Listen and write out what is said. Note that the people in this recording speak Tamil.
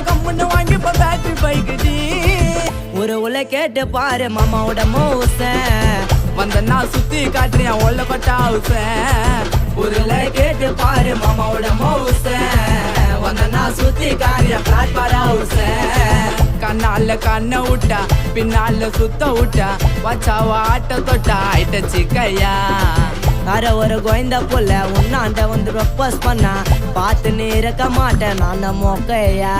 கம்முன்னு வாங்கி இப்ப பேட்டரி பைக்கு டி ஒரு உலை கேட்டு பாரு மாமாவோட மோச வந்த நான் சுத்தி காட்டுறேன் ஒல்ல கொட்டா ஹவுச ஒரு உலை கேட்டு பாரு மாமாவோட மோச வந்த நான் சுத்தி காட்டுறேன் பிளாட்பார் ஹவுச கண்ணால கண்ண விட்டா பின்னால சுத்த விட்டா வச்சாவ ஆட்ட தொட்டா ஆயிட்ட சிக்கையா அற ஒரு கோயந்த புள்ள உன்னாண்ட வந்து ப்ரொப்போஸ் பண்ணா பார்த்து நீ இருக்க மாட்டேன் நான் மொக்கையா